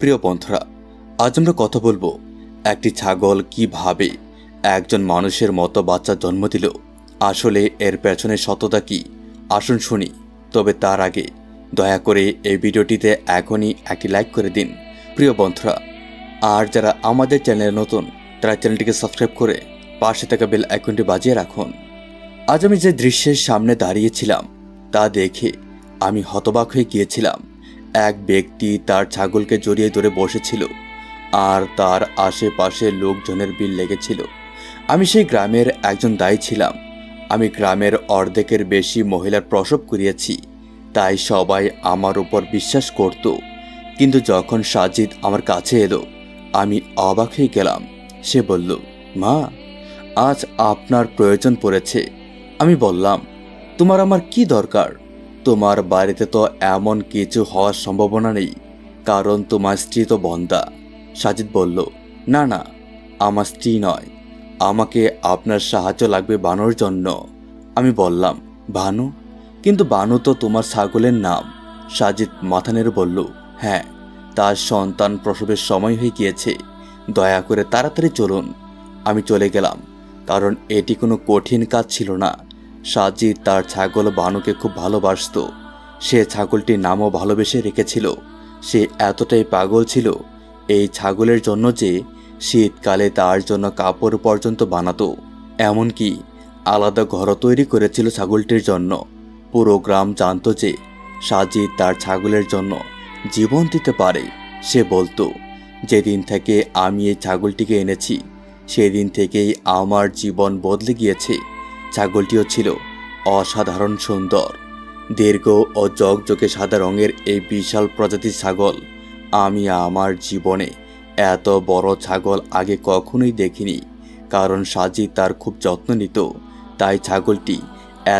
প্রিয় বন্ধুরা, আজ আমরা কথা বলবো একটি ছাগল কিভাবে একজন মানুষের মতো বাচ্চা জন্ম দিল। আসলে এর পেছনে সততা কি, আসুন শুনি। তবে তার আগে দয়া করে এই ভিডিওটিতে এখনই একটি লাইক করে দিন প্রিয় বন্ধুরা। আর যারা আমাদের চ্যানেলে নতুন তারা চ্যানেলটিকে সাবস্ক্রাইব করে পাশে থাকা বেল আইকনটি বাজিয়ে রাখুন। আজ আমি যে দৃশ্যের সামনে দাঁড়িয়েছিলাম তা দেখে আমি হতবাক হয়ে গিয়েছিলাম। এক ব্যক্তি তার ছাগলকে জড়িয়ে ধরে বসেছিল আর তার আশেপাশে লোকজনের ভিড় লেগেছিল। আমি সেই গ্রামের একজন দায়ী ছিলাম। আমি গ্রামের অর্ধেকের বেশি মহিলার প্রসব করিয়েছি, তাই সবাই আমার উপর বিশ্বাস করত। কিন্তু যখন সাজিদ আমার কাছে এলো আমি অবাক হয়ে গেলাম। সে বলল, মা, আজ আপনার প্রয়োজন পড়েছে। আমি বললাম, তোমার আমার কি দরকার? তোমার বাড়িতে তো এমন কিছু হওয়ার সম্ভাবনা নেই, কারণ তোমার স্ত্রী তো বন্দা। সাজিদ বলল, না না, আমার স্ত্রী নয়, আমাকে আপনার সাহায্য লাগবে বানুর জন্য। আমি বললাম, ভানু? কিন্তু বানু তো তোমার ছাগলের নাম। সাজিদ মাথা নেড়ে বলল, হ্যাঁ, তার সন্তান প্রসবের সময় হয়ে গিয়েছে, দয়া করে তাড়াতাড়ি চলুন। আমি চলে গেলাম, কারণ এটি কোনো কঠিন কাজ ছিল না। সাজিদ তার ছাগল বানুকে খুব ভালোবাসত। সে ছাগলটির নামও ভালোবেসে রেখেছিল। সে এতটাই পাগল ছিল এই ছাগলের জন্য যে শীতকালে তার জন্য কাপড় পর্যন্ত বানাতো, এমনকি আলাদা ঘরও তৈরি করেছিল ছাগলটির জন্য। পুরো গ্রাম জানত যে সাজিদ তার ছাগলের জন্য জীবন দিতে পারে। সে বলতো, যেদিন থেকে আমি এই ছাগলটিকে এনেছি সেদিন থেকেই আমার জীবন বদলে গিয়েছে। ছাগলটিও ছিল অসাধারণ সুন্দর। দীর্ঘ ও জকজকে সাদা রঙের এই বিশাল প্রজাতির ছাগল, আমি আমার জীবনে এত বড় ছাগল আগে কখনোই দেখিনি। কারণ সাজিদ তার খুব যত্ন নিত, তাই ছাগলটি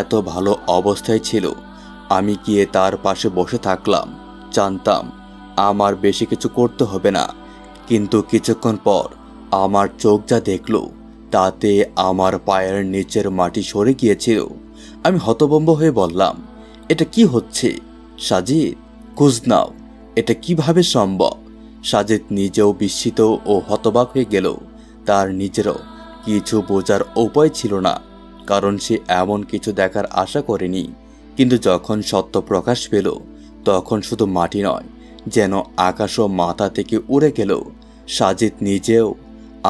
এত ভালো অবস্থায় ছিল। আমি গিয়ে তার পাশে বসে থাকলাম, জানতাম আমার বেশি কিছু করতে হবে না। কিন্তু কিছুক্ষণ পর আমার চোখ যা দেখল তাতে আমার পায়ের নিচের মাটি সরে গিয়েছিল। আমি হতভম্ব হয়ে বললাম, এটা কি হচ্ছে? সাজিদ, খোঁজ নাও, এটা কিভাবে সম্ভব? সাজিদ নিজেও বিস্মিত ও হতবাক হয়ে গেল। তার নিজেরও কিছু বোঝার উপায় ছিল না, কারণ সে এমন কিছু দেখার আশা করেনি। কিন্তু যখন সত্য প্রকাশ পেল তখন শুধু মাটি নয়, যেন আকাশও মাথা থেকে উড়ে গেল। সাজিদ নিজেও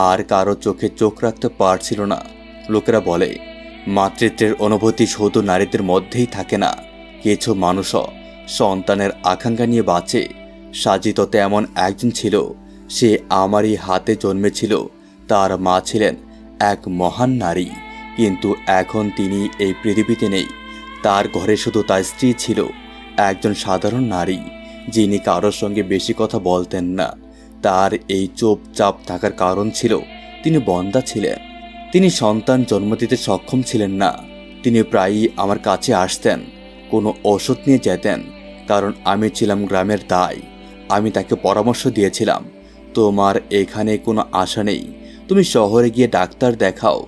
আর কারো চোখে চোখ রাখতে পারছিল না। লোকেরা বলে, মাতৃত্বের অনুভূতি শুধু নারীদের মধ্যেই থাকে না, কিছু মানুষও সন্তানের আকাঙ্ক্ষা নিয়ে বাঁচে। সাজিদ তেমন একজন ছিল। সে আমারই হাতে জন্মেছিল। তার মা ছিলেন এক মহান নারী, কিন্তু এখন তিনি এই পৃথিবীতে নেই। তার ঘরে শুধু তার স্ত্রী ছিল, একজন সাধারণ নারী, যিনি কারোর সঙ্গে বেশি কথা বলতেন না। তার এই চুপচাপ থাকার কারণ ছিল তিনি বন্দা ছিলেন। তিনি সন্তান জন্ম দিতে সক্ষম ছিলেন না। তিনি প্রায়ই আমার কাছে আসতেন, কোনো ওষুধ নিয়ে যেতেন, কারণ আমি ছিলাম গ্রামের দায়। আমি তাকে পরামর্শ দিয়েছিলাম, তোমার এখানে কোনো আশা নেই, তুমি শহরে গিয়ে ডাক্তার দেখাও।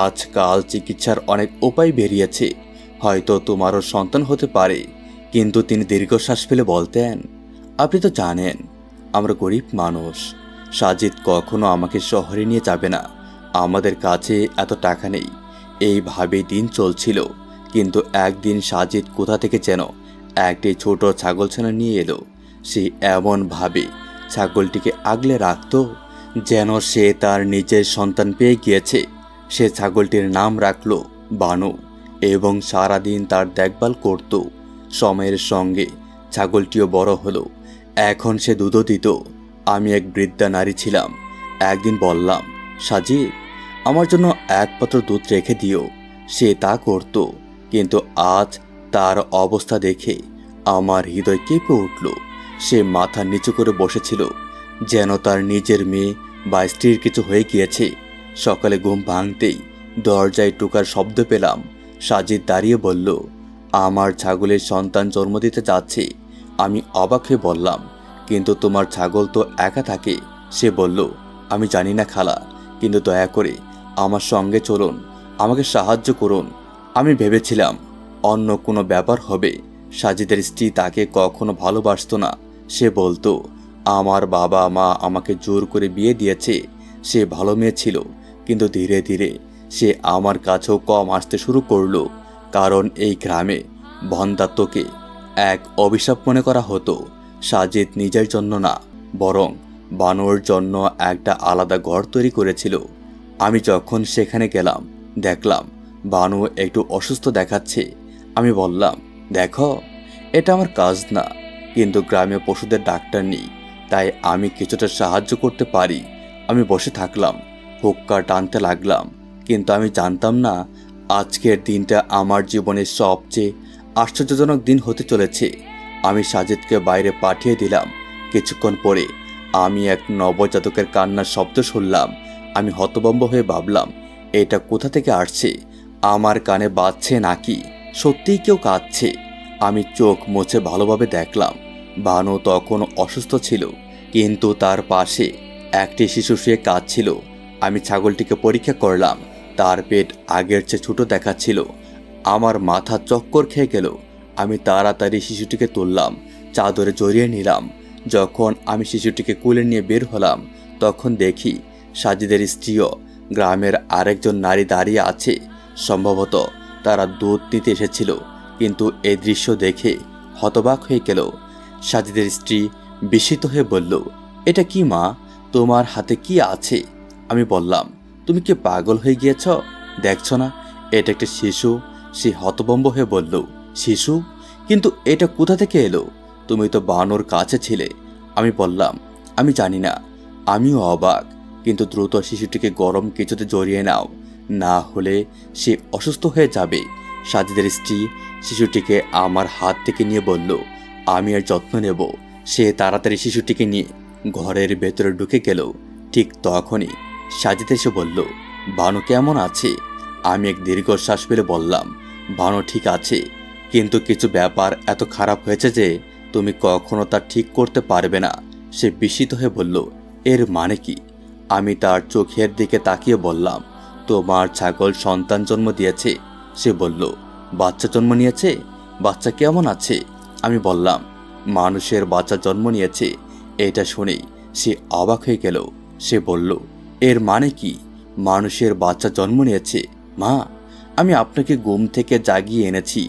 আজকাল চিকিৎসার অনেক উপায় বেরিয়েছে, হয়তো তোমারও সন্তান হতে পারে। কিন্তু তিনি দীর্ঘশ্বাস ফেলে বলতেন, আপনি তো জানেন আমরা গরিব মানুষ। সাজিদ কখনো আমাকে শহরে নিয়ে যাবে না, আমাদের কাছে এত টাকা নেই। এইভাবে দিন চলছিল। কিন্তু একদিন সাজিদ কোথা থেকে যেন একটি ছোট ছাগলছানা নিয়ে এলো। সে এমনভাবে ছাগলটিকে আগলে রাখত যেন সে তার নিজের সন্তান পেয়ে গিয়েছে। সে ছাগলটির নাম রাখল বানু এবং সারাদিন তার দেখভাল করত। সময়ের সঙ্গে ছাগলটিও বড় হলো, এখন সে দুধও দিত। আমি এক বৃদ্ধা নারী ছিলাম। একদিন বললাম, সাজিদ, আমার জন্য এক পাত্র দুধ রেখে দিও। সে তা করত। কিন্তু আজ তার অবস্থা দেখে আমার হৃদয় কেঁপে উঠল। সে মাথা নিচু করে বসেছিল, যেন তার নিজের মেয়ে বা স্ত্রীর কিছু হয়ে গিয়েছে। সকালে ঘুম ভাঙতেই দরজায় টোকার শব্দ পেলাম। সাজিদ দাঁড়িয়ে বলল, আমার ছাগলের সন্তান জন্ম দিতে যাচ্ছে। আমি অবাক হয়ে বললাম, কিন্তু তোমার ছাগল তো একা থাকে। সে বলল, আমি জানি না খালা, কিন্তু দয়া করে আমার সঙ্গে চলুন, আমাকে সাহায্য করুন। আমি ভেবেছিলাম অন্য কোনো ব্যাপার হবে। সাজিদের স্ত্রী তাকে কখনো ভালোবাসত না। সে বলতো, আমার বাবা মা আমাকে জোর করে বিয়ে দিয়েছে। সে ভালো মেয়ে ছিল, কিন্তু ধীরে ধীরে সে আমার কাছেও কম আসতে শুরু করলো, কারণ এই গ্রামে বন্ধ্যাত্বকে এক অভিশাপ মনে করা হতো। সাজিদ নিজের জন্য না, বরং বানুর জন্য একটা আলাদা ঘর তৈরি করেছিল। আমি যখন সেখানে গেলাম, দেখলাম বানু একটু অসুস্থ দেখাচ্ছে। আমি বললাম, দেখো, এটা আমার কাজ না, কিন্তু গ্রামে পশুদের ডাক্তার নেই, তাই আমি কিছুটা সাহায্য করতে পারি। আমি বসে থাকলাম, হুক্কা টানতে লাগলাম, কিন্তু আমি জানতাম না আজকের দিনটা আমার জীবনের সবচেয়ে আশ্চর্যজনক দিন হতে চলেছে। আমি সাজিদকে বাইরে পাঠিয়ে দিলাম। কিছুক্ষণ পরে আমি এক নবজাতকের কান্নার শব্দ শুনলাম। আমি হতভম্ব হয়ে ভাবলাম, এটা কোথা থেকে আসছে? আমার কানে বাজছে নাকি সত্যিই কেউ কাঁদছে? আমি চোখ মুছে ভালোভাবে দেখলাম, বানু তখন অসুস্থ ছিল, কিন্তু তার পাশে একটি শিশু শুয়ে কাঁদছিল। আমি ছাগলটিকে পরীক্ষা করলাম, তার পেট আগের চেয়ে ছোট দেখাচ্ছিল। আমার মাথা চক্কর খেয়ে গেল। আমি তাড়াতাড়ি শিশুটিকে তুললাম, চাদরে জড়িয়ে নিলাম। যখন আমি শিশুটিকে কোলে নিয়ে বের হলাম, তখন দেখি সাজিদের স্ত্রীও গ্রামের আরেকজন নারী দাঁড়িয়ে আছে। সম্ভবত তারা দুধ নিতে এসেছিল, কিন্তু এই দৃশ্য দেখে হতবাক হয়ে গেল। সাজিদের স্ত্রী বিস্মিত হয়ে বলল, এটা কি মা, তোমার হাতে কি আছে? আমি বললাম, তুমি কি পাগল হয়ে গিয়েছ? দেখছো না এটা একটা শিশু? সে হতভম্ব হয়ে বলল, শিশু? কিন্তু এটা কোথা থেকে এলো? তুমি তো বানর কাছে ছিলে। আমি বললাম, আমি জানি না। আমিও অবাক, কিন্তু দ্রুত শিশুটিকে গরম কিছুতে জড়িয়ে নাও, না হলে সে অসুস্থ হয়ে যাবে। সাজিদের স্ত্রী শিশুটিকে আমার হাত থেকে নিয়ে বলল, আমি আর যত্ন নেব। সে তাড়াতাড়ি শিশুটিকে নিয়ে ঘরের ভেতরে ঢুকে গেল। ঠিক তখনই সাজিদ এসে বলল, বানু কেমন আছে? আমি এক দীর্ঘশ্বাস ফেলে বললাম, বানু ঠিক আছে, কিন্তু কিছু ব্যাপার এত খারাপ হয়েছে যে তুমি কখনো তা ঠিক করতে পারবে না। সে বিস্মিত হয়ে বলল, এর মানে কি? আমি তার চোখের দিকে তাকিয়ে বললাম, তোমার ছাগল সন্তান জন্ম দিয়েছে। সে বলল, বাচ্চা জন্ম নিয়েছে? বাচ্চা কেমন আছে? আমি বললাম, মানুষের বাচ্চা জন্ম নিয়েছে। এটা শুনেই সে অবাক হয়ে গেল। সে বলল, এর মানে কি? মানুষের বাচ্চা জন্ম নিয়েছে? মা, আমি আপনাকে ঘুম থেকে জাগিয়ে এনেছি,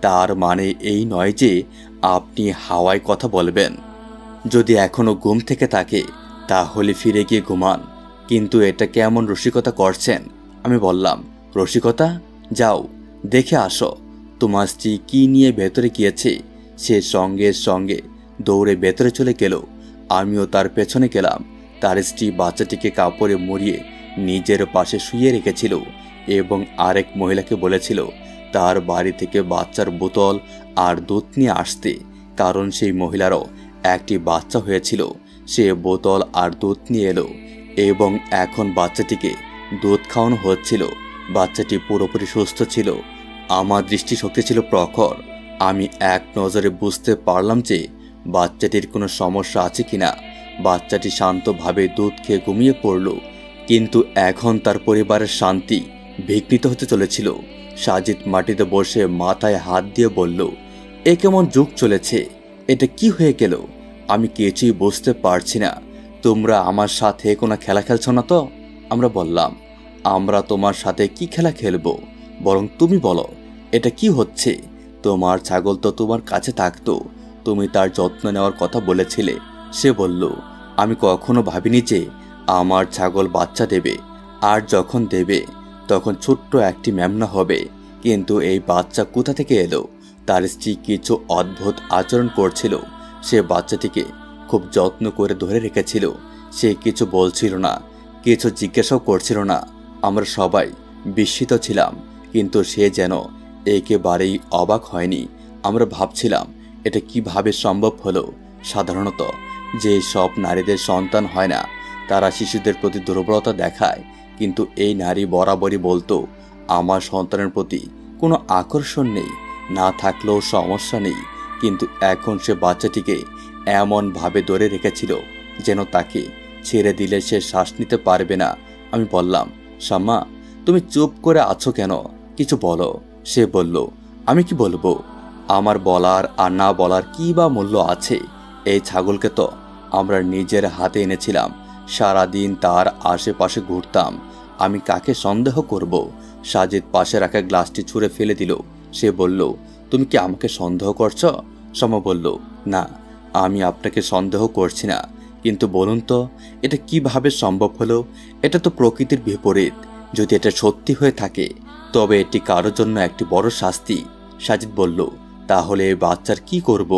তার মানে এই নয় যে আপনি হাওয়ায় কথা বলবেন। যদি এখনো ঘুম থেকে থাকে তাহলে ফিরে গিয়ে ঘুমান, কিন্তু এটা কেমন রসিকতা করছেন? আমি বললাম, রসিকতা? যাও দেখে আসো তোমার স্ত্রী কি নিয়ে ভেতরে গিয়েছে। সে সঙ্গে সঙ্গে দৌড়ে ভেতরে চলে গেল। আমিও তার পেছনে গেলাম। তার স্ত্রী বাচ্চাটিকে কাপড়ে মুড়িয়ে নিজের পাশে শুয়ে রেখেছিল এবং আরেক মহিলাকে বলেছিল তার বাড়ি থেকে বাচ্চার বোতল আর দুধ নিয়ে আসতে, কারণ সেই মহিলারও একটি বাচ্চা হয়েছিল। সে বোতল আর দুধ নিয়ে এলো এবং এখন বাচ্চাটিকে দুধ খাওয়ানো হচ্ছিল। বাচ্চাটি পুরোপুরি সুস্থ ছিল। আমার দৃষ্টিশক্তি ছিল প্রখর। আমি এক নজরে বুঝতে পারলাম যে বাচ্চাটির কোনো সমস্যা আছে কিনা। বাচ্চাটি শান্তভাবে দুধ খেয়ে ঘুমিয়ে পড়ল, কিন্তু এখন তার পরিবারের শান্তি বিঘ্নিত হতে চলেছিল। সাজিদ মাটিতে বসে মাথায় হাত দিয়ে বলল, এ কেমন যুগ চলেছে? এটা কি হয়ে গেল? আমি কিছুই বুঝতে পারছি না। তোমরা আমার সাথে কোনো খেলা খেলছো না তো? আমরা বললাম, আমরা তোমার সাথে কি খেলা খেলবো? বরং তুমি বলো, এটা কি হচ্ছে? তোমার ছাগল তো তোমার কাছে থাকতো, তুমি তার যত্ন নেওয়ার কথা বলেছিলে। সে বলল, আমি কখনো ভাবিনি যে আমার ছাগল বাচ্চা দেবে, আর যখন দেবে তখন ছোট্ট একটি মেমনা হবে। কিন্তু এই বাচ্চা কোথা থেকে এলো? তার স্ত্রী কিছু অদ্ভুত আচরণ করছিল। সে বাচ্চাটিকে খুব যত্ন করে ধরে রেখেছিল। সে কিছু বলছিল না, কিছু জিজ্ঞাসাও করছিল না। আমরা সবাই বিস্মিত ছিলাম, কিন্তু সে যেন একেবারেই অবাক হয়নি। আমরা ভাবছিলাম এটা কিভাবে সম্ভব হলো। সাধারণত যে সব নারীদের সন্তান হয় না তারা শিশুদের প্রতি দুর্বলতা দেখায়, কিন্তু এই নারী বরাবরই বলতো, আমার সন্তানের প্রতি কোনো আকর্ষণ নেই, না থাকলেও সমস্যা নেই। কিন্তু এখন সে বাচ্চাটিকে এমনভাবে ধরে রেখেছিল যেন তাকে ছেড়ে দিলে সে শ্বাস নিতে পারবে না। আমি বললাম, শাম্মা, তুমি চুপ করে আছো কেন? কিছু বলো। সে বলল, আমি কি বলবো? আমার বলার আর না বলার কি বা মূল্য আছে? এই ছাগলকে তো আমরা নিজের হাতে এনেছিলাম। সারাদিন তার আশেপাশে ঘুরতাম। আমি কাকে সন্দেহ করব? সাজিদ পাশে রাখা গ্লাসটি ছুঁড়ে ফেলে দিল। সে বলল, তুমি কি আমাকে সন্দেহ করছো? সমা বলল, না, আমি আপনাকে সন্দেহ করছি না, কিন্তু বলুন তো এটা কিভাবে সম্ভব হলো? এটা তো প্রকৃতির বিপরীত। যদি এটা সত্যি হয়ে থাকে তবে এটি কারোর জন্য একটি বড় শাস্তি। সাজিদ বলল, তাহলে এই বাচ্চার কি করব?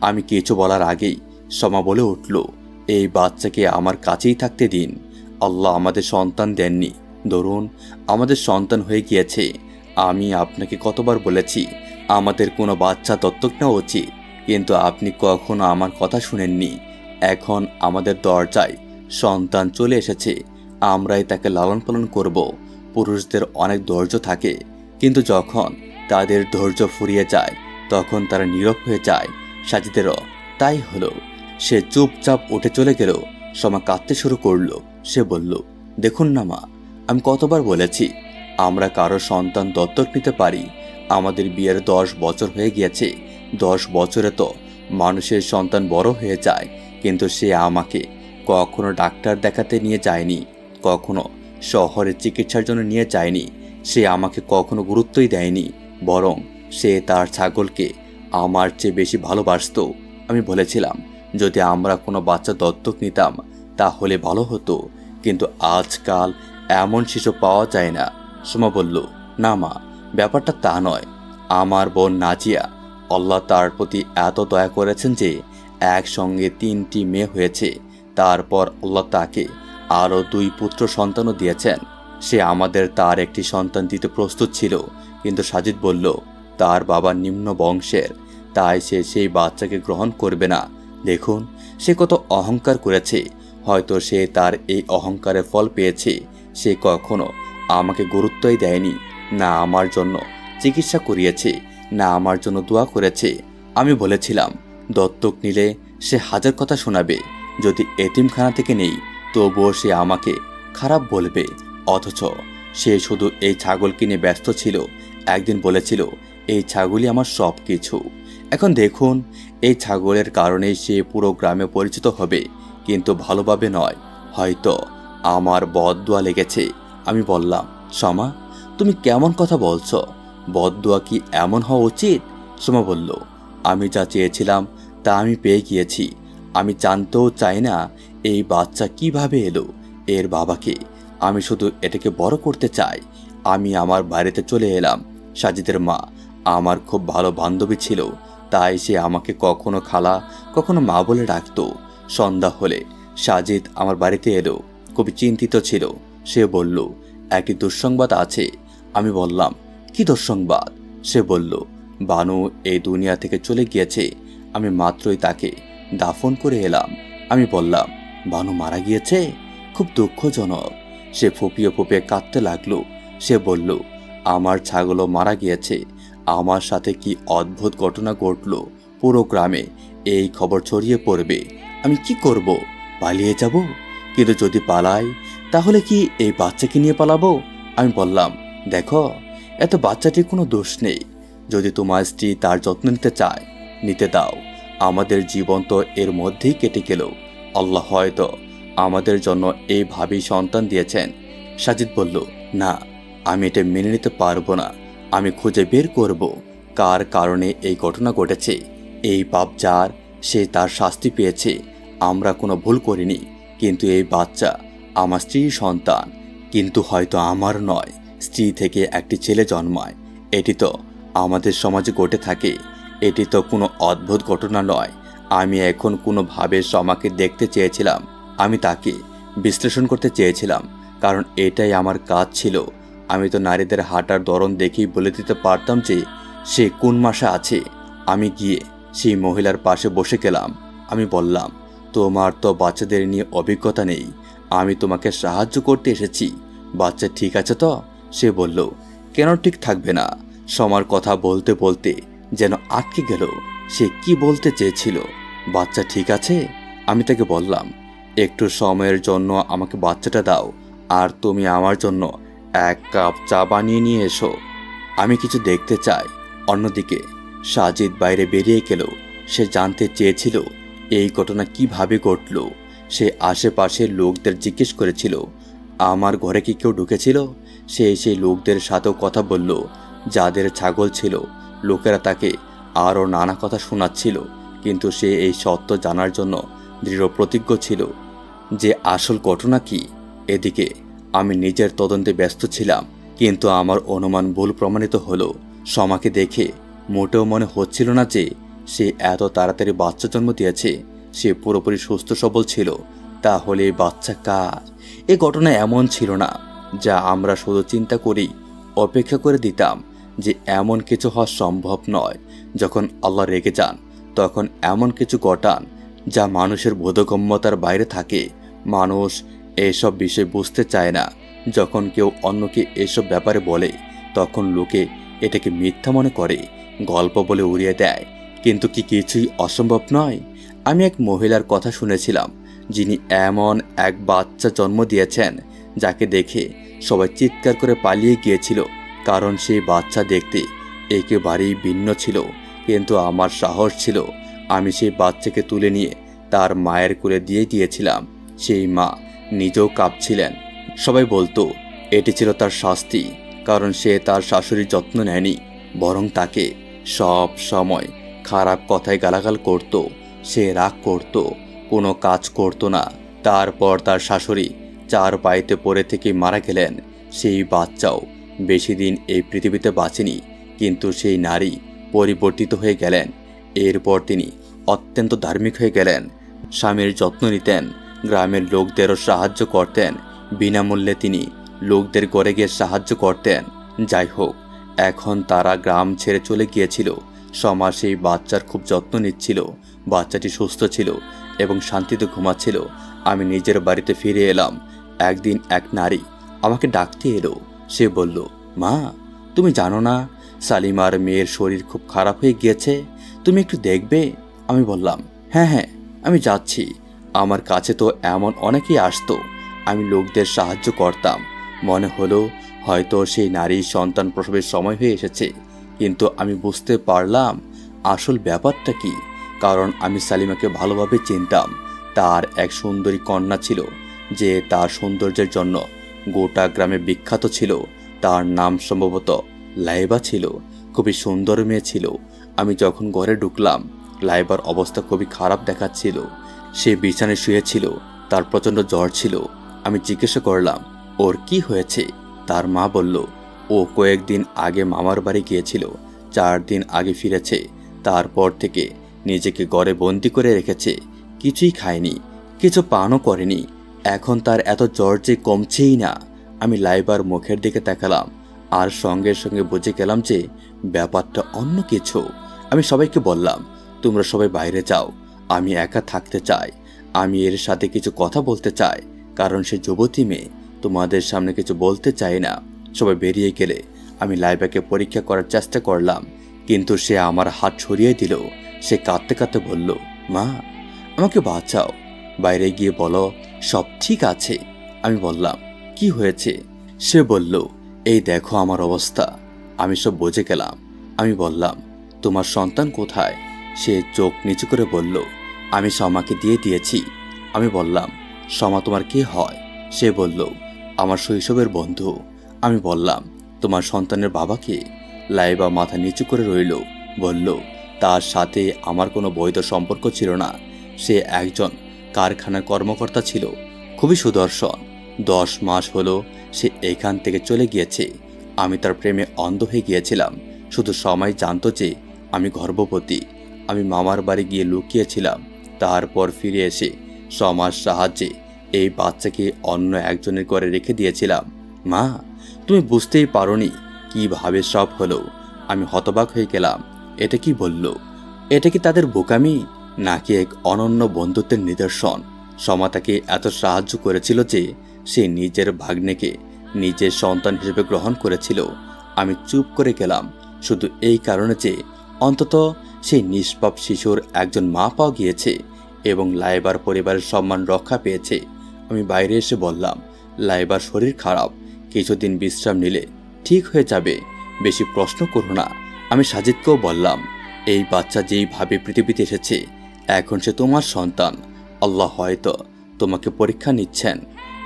আমি কিছু বলার আগেই সমা বলে উঠল, এই বাচ্চাকে আমার কাছেই থাকতে দিন। আল্লাহ আমাদের সন্তান দেননি, ধরুন আমাদের সন্তান হয়ে গিয়েছে। আমি আপনাকে কতবার বলেছি আমাদের কোনো বাচ্চা দত্তক নেওয়া উচিত, কিন্তু আপনি কখনো আমার কথা শুনেননি। এখন আমাদের দরজায় সন্তান চলে এসেছে, আমরাই তাকে লালন পালন করব। পুরুষদের অনেক ধৈর্য থাকে, কিন্তু যখন তাদের ধৈর্য ফুরিয়ে যায় তখন তারা নীরব হয়ে যায়। সাজিদেরও তাই হলো। সে চুপচাপ উঠে চলে গেল। সমা কাঁদতে শুরু করলো। সে বলল, দেখুন না মা, আমি কতবার বলেছি আমরা কারো সন্তান দত্তক নিতে পারি। আমাদের বিয়ের 10 বছর হয়ে গিয়েছে। 10 বছরে তো মানুষের সন্তান বড় হয়ে যায়, কিন্তু সে আমাকে কখনো ডাক্তার দেখাতে নিয়ে যায়নি, কখনো শহরে চিকিৎসার জন্য নিয়ে যায়নি। সে আমাকে কখনো গুরুত্বই দেয়নি, বরং সে তার ছাগলকে আমার চেয়ে বেশি ভালোবাসতো। আমি বলেছিলাম যদি আমরা কোনো বাচ্চা দত্তক নিতাম তাহলে ভালো হতো, কিন্তু আজকাল এমন শিশু পাওয়া যায় না। সোমা বলল, না মা, ব্যাপারটা তা নয়। আমার বোন নাজিয়া, আল্লাহ তার প্রতি এত দয়া করেছেন যে একসঙ্গে 3টি মেয়ে হয়েছে। তারপর আল্লাহ তাকে আরও 2 পুত্র সন্তানও দিয়েছেন। সে আমাদের তার একটি সন্তান দিতে প্রস্তুত ছিল, কিন্তু সাজিদ বলল তার বাবা নিম্ন বংশের, তাই সে সেই বাচ্চাকে গ্রহণ করবে না। দেখুন সে কত অহংকার করেছে। হয়তো সে তার এই অহংকারের ফল পেয়েছে। সে কখনো আমাকে গুরুত্বই দেয়নি, না আমার জন্য চিকিৎসা করিয়েছে, না আমার জন্য দোয়া করেছে। আমি বলেছিলাম দত্তক নিলে সে হাজার কথা শোনাবে, যদি এতিমখানা থেকে নেই তবুও সে আমাকে খারাপ বলবে। অথচ সে শুধু এই ছাগল কিনে ব্যস্ত ছিল। একদিন বলেছিল এই ছাগলই আমার সব কিছু। এখন দেখুন এই ছাগলের কারণেই সে পুরো গ্রামে পরিচিত হবে, কিন্তু ভালোভাবে নয়। হয়তো আমার বদদুয়া লেগেছে। আমি বললাম, সমা তুমি কেমন কথা বলছো? বদদুয়া কি এমন হওয়া উচিত? সমা বলল, আমি যা চেয়েছিলাম তা আমি পেয়ে গিয়েছি। আমি জানতেও চাই না এই বাচ্চা কিভাবে এলো। এর বাবাকে আমি শুধু এটাকে বড় করতে চাই। আমি আমার বাড়িতে চলে এলাম। সাজিদের মা আমার খুব ভালো বান্ধবী ছিল, তাই সে আমাকে কখনো খালা কখনো মা বলে ডাকতো। সন্ধ্যা হলে সাজিদ আমার বাড়িতে এলো, খুবই চিন্তিত ছিল। সে বলল, একটি দুঃসংবাদ আছে। আমি বললাম, কি দুঃসংবাদ? সে বলল, বানু এই দুনিয়া থেকে চলে গিয়েছে। আমি মাত্রই তাকে দাফন করে এলাম। আমি বললাম, বানু মারা গিয়েছে? খুব দুঃখজনক। সে ফুপিয়ে ফুপিয়ে কাঁদতে লাগলো। সে বলল, আমার ছাগলও মারা গিয়েছে। আমার সাথে কি অদ্ভুত ঘটনা ঘটল। পুরো গ্রামে এই খবর ছড়িয়ে পড়বে। আমি কি করব? পালিয়ে যাব? কিন্তু যদি পালাই তাহলে কি এই বাচ্চাকে নিয়ে পালাবো? আমি বললাম, দেখো এত বাচ্চাটির কোনো দোষ নেই। যদি তোমার স্ত্রী তার যত্ন নিতে চায় নিতে দাও। আমাদের জীবন তো এর মধ্যেই কেটে গেল। আল্লাহ হয়তো আমাদের জন্য এইভাবেই সন্তান দিয়েছেন। সাজিদ বলল, না, আমি এটা মেনে নিতে পারবো না। আমি খুঁজে বের করব কার কারণে এই ঘটনা ঘটেছে। এই পাপ যার, সে তার শাস্তি পেয়েছে। আমরা কোনো ভুল করিনি, কিন্তু এই বাচ্চা আমার স্ত্রীর সন্তান। কিন্তু হয়তো আমার নয়, স্ত্রী থেকে একটি ছেলে জন্মায়। এটি তো আমাদের সমাজে ঘটে থাকে। এটি তো কোনো অদ্ভুত ঘটনা নয়। আমি এখন কোনোভাবে সমাকে দেখতে চেয়েছিলাম। আমি তাকে বিশ্লেষণ করতে চেয়েছিলাম, কারণ এটাই আমার কাজ ছিল। আমি তো নারীদের হাঁটার ধরন দেখেই বলে দিতে পারতাম যে সে কোন মাসে আছে। আমি গিয়ে সেই মহিলার পাশে বসে গেলাম। আমি বললাম, তোমার তো বাচ্চাদের নিয়ে অভিজ্ঞতা নেই, আমি তোমাকে সাহায্য করতে এসেছি। বাচ্চা ঠিক আছে তো? সে বলল, কেন ঠিক থাকবে না? সমার কথা বলতে বলতে যেন আটকে গেল। সে কি বলতে চেয়েছিল? বাচ্চা ঠিক আছে? আমি তাকে বললাম, একটু সময়ের জন্য আমাকে বাচ্চাটা দাও, আর তুমি আমার জন্য 1 কাপ চা বানিয়ে নিয়ে এসো। আমি কিছু দেখতে চাই। অন্যদিকে সাজিদ বাইরে বেরিয়ে গেল। সে জানতে চেয়েছিল এই ঘটনা কিভাবে ঘটল সে আশেপাশের লোকদের জিজ্ঞেস করেছিল। আমার ঘরে কি কেউ ঢুকেছিল? সে সেই লোকদের সাথেও কথা বলল যাদের ছাগল ছিল। লোকেরা তাকে আরও নানা কথা শোনাচ্ছিল, কিন্তু সে এই সত্য জানার জন্য দৃঢ় প্রতিজ্ঞ ছিল যে আসল ঘটনা কি। এদিকে আমি নিজের তদন্তে ব্যস্ত ছিলাম, কিন্তু আমার অনুমান ভুল প্রমাণিত হলো। সমাকে দেখে মোটেও মনে হচ্ছিল না যে সে এত তাড়াতাড়ি বাচ্চা জন্ম দিয়েছে। সে পুরোপুরি সুস্থ সবল ছিল। তাহলে এই বাচ্চা কার? এ ঘটনা এমন ছিল না যা আমরা শুধু চিন্তা করি, অপেক্ষা করে দিতাম যে এমন কিছু হওয়া সম্ভব নয়। যখন আল্লাহ রেগে যান তখন এমন কিছু ঘটান যা মানুষের বোধগম্যতার বাইরে থাকে। মানুষ এসব বিষয় বুঝতে চায় না। যখন কেউ অন্যকে এসব ব্যাপারে বলে তখন লোকে এটাকে মিথ্যা মনে করে, গল্প বলে উড়িয়ে দেয়। কিন্তু কি কিছুই অসম্ভব নয়? আমি এক মহিলার কথা শুনেছিলাম যিনি এমন এক বাচ্চা জন্ম দিয়েছেন যাকে দেখে সবাই চিৎকার করে পালিয়ে গিয়েছিল, কারণ সেই বাচ্চা দেখতে একেবারেই ভিন্ন ছিল। কিন্তু আমার সাহস ছিল। আমি সেই বাচ্চাকে তুলে নিয়ে তার মায়ের কোলে দিয়ে দিয়েছিলাম। সেই মা নিজেও কাঁপছিলেন। সবাই বলতো এটি ছিল তার শাস্তি, কারণ সে তার শাশুড়ির যত্ন নেয়নি, বরং তাকে সব সময় খারাপ কথায় গালাগাল করত। সে রাগ করত, কোনো কাজ করত না। তারপর তার শাশুড়ি 4 পায়েতে পড়ে থেকে মারা গেলেন। সেই বাচ্চাও বেশি দিন এই পৃথিবীতে বাঁচেনি, কিন্তু সেই নারী পরিবর্তিত হয়ে গেলেন। এরপর তিনি অত্যন্ত ধার্মিক হয়ে গেলেন, স্বামীর যত্ন নিতেন, গ্রামের লোকদেরও সাহায্য করতেন। বিনামূল্যে তিনি লোকদের ঘরে গিয়ে সাহায্য করতেন। যাই হোক, এখন তারা গ্রাম ছেড়ে চলে গিয়েছিল। সমাজ সেই বাচ্চার খুব যত্ন নিচ্ছিল। বাচ্চাটি সুস্থ ছিল এবং শান্তিতে ঘুমাচ্ছিল। আমি নিজের বাড়িতে ফিরে এলাম। একদিন এক নারী আমাকে ডাকতে এলো। সে বলল, মা, তুমি জানো না সালিমার মেয়ের শরীর খুব খারাপ হয়ে গিয়েছে, তুমি একটু দেখবে? আমি বললাম, হ্যাঁ হ্যাঁ, আমি যাচ্ছি। আমার কাছে তো এমন অনেকেই আসতো, আমি লোকদের সাহায্য করতাম। মনে হলো হয়তো সেই নারীর সন্তান প্রসবের সময় হয়ে এসেছে। কিন্তু আমি বুঝতে পারলাম আসল ব্যাপারটা কি, কারণ আমি সালিমাকে ভালোভাবে চিনতাম। তার এক সুন্দরী কন্যা ছিল যে তার সৌন্দর্যের জন্য গোটা গ্রামে বিখ্যাত ছিল। তার নাম সম্ভবত লাইবা ছিল। খুবই সুন্দর মেয়ে ছিল। আমি যখন ঘরে ঢুকলাম, লাইবার অবস্থা খুবই খারাপ দেখাচ্ছিল। সে বিছানায় শুয়েছিল, তার প্রচণ্ড জ্বর ছিল। আমি জিজ্ঞাসা করলাম, ওর কি হয়েছে? তার মা বলল, ও কয়েকদিন আগে মামার বাড়ি গিয়েছিল, 4 দিন আগে ফিরেছে। তারপর থেকে নিজেকে ঘরে বন্দি করে রেখেছে, কিছুই খায়নি, কিছু পানও করেনি। এখন তার এত জ্বর যে কমছেই না। আমি লাইবার মুখের দিকে তাকালাম আর সঙ্গে সঙ্গে বুঝে গেলাম যে ব্যাপারটা অন্য কিছু। আমি সবাইকে বললাম, তোমরা সবাই বাইরে যাও, আমি একা থাকতে চাই। আমি এর সাথে কিছু কথা বলতে চাই, কারণ সে যুবতী মেয়ে, তোমাদের সামনে কিছু বলতে চাই না। সবাই বেরিয়ে গেলে আমি লাইবাকে পরীক্ষা করার চেষ্টা করলাম, কিন্তু সে আমার হাত সরিয়ে দিল। সে কাঁদতে কাঁদতে বলল, মা, আমাকে বাঁচাও, বাইরে গিয়ে বলো সব ঠিক আছে। আমি বললাম, কি হয়েছে? সে বলল, এই দেখো আমার অবস্থা। আমি সব বুঝে গেলাম। আমি বললাম, তোমার সন্তান কোথায়? সে চোখ নিচু করে বলল, আমি সমাকে দিয়ে দিয়েছি। আমি বললাম, সমা তোমার কে হয়? সে বলল, আমার শৈশবের বন্ধু। আমি বললাম, তোমার সন্তানের বাবা কে? লাইবা মাথা নিচু করে রইল, বলল, তার সাথে আমার কোনো বৈধ সম্পর্ক ছিল না। সে একজন কারখানার কর্মকর্তা ছিল, খুবই সুদর্শন। 10 মাস হলো সে এখান থেকে চলে গিয়েছে। আমি তার প্রেমে অন্ধ হয়ে গিয়েছিলাম। শুধু সময় জানতো যে আমি গর্ভবতী। আমি মামার বাড়ি গিয়ে লুকিয়েছিলাম। তারপর ফিরে এসে সমাজ সাহায্যে এই বাচ্চাকে অন্য একজনের ঘরে রেখে দিয়েছিলাম। মা, তুমি বুঝতেই পারোনি কিভাবে সব হলো। আমি হতবাক হয়ে গেলাম। এটা কি বলল? এটা কি তাদের বোকামি, নাকি এক অনন্য বন্ধুত্বের নিদর্শন? সমা তাকে এত সাহায্য করেছিল যে সে নিজের ভাগ্নেকে নিজের সন্তান হিসেবে গ্রহণ করেছিল। আমি চুপ করে গেলাম শুধু এই কারণে যে অন্তত সেই নিষ্পাপ শিশুর একজন মা পাওয়া গিয়েছে এবং লাইবার পরিবারের সম্মান রক্ষা পেয়েছে। আমি বাইরে এসে বললাম, লাইবার শরীর খারাপ, কিছুদিন বিশ্রাম নিলে ঠিক হয়ে যাবে, বেশি প্রশ্ন করো না। আমি সাজিদকেও বললাম, এই বাচ্চা যেইভাবে পৃথিবীতে এসেছে এখন সে তোমার সন্তান। আল্লাহ হয়তো তোমাকে পরীক্ষা নিচ্ছেন,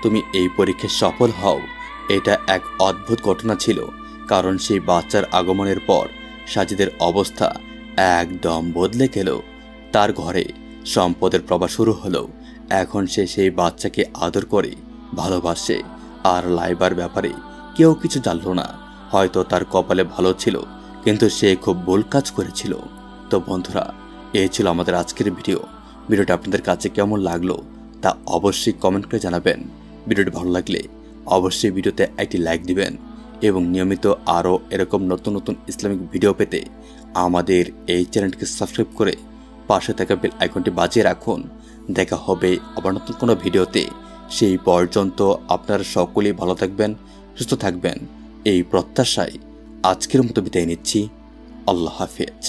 তুমি এই পরীক্ষায় সফল হও। এটা এক অদ্ভুত ঘটনা ছিল, কারণ সেই বাচ্চার আগমনের পর সাজিদের অবস্থা একদম বদলে গেল। তার ঘরে সম্পদের প্রবাহ শুরু হলো। এখন সে সেই বাচ্চাকে আদর করে ভালোবাসে। আর লাইবার ব্যাপারে কেউ কিছু জানল না। হয়তো তার কপালে ভালো ছিল, কিন্তু সে খুব ভুল কাজ করেছিল। তো বন্ধুরা, এই ছিল আমাদের আজকের ভিডিওটা আপনাদের কাছে কেমন লাগলো তা অবশ্যই কমেন্ট করে জানাবেন। ভিডিওটি ভালো লাগলে অবশ্যই ভিডিওতে একটি লাইক দিবেন এবং নিয়মিত আরও এরকম নতুন নতুন ইসলামিক ভিডিও পেতে আমাদের এই চ্যানেলটিকে সাবস্ক্রাইব করে পাশে থাকা বেল আইকনটি বাজিয়ে রাখুন। দেখা হবে আবার নতুন কোনো ভিডিওতে। সেই পর্যন্ত আপনারা সকলেই ভালো থাকবেন, সুস্থ থাকবেন এই প্রত্যাশায় আজকের মতো বিদায় নিচ্ছি। আল্লাহ হাফেজ।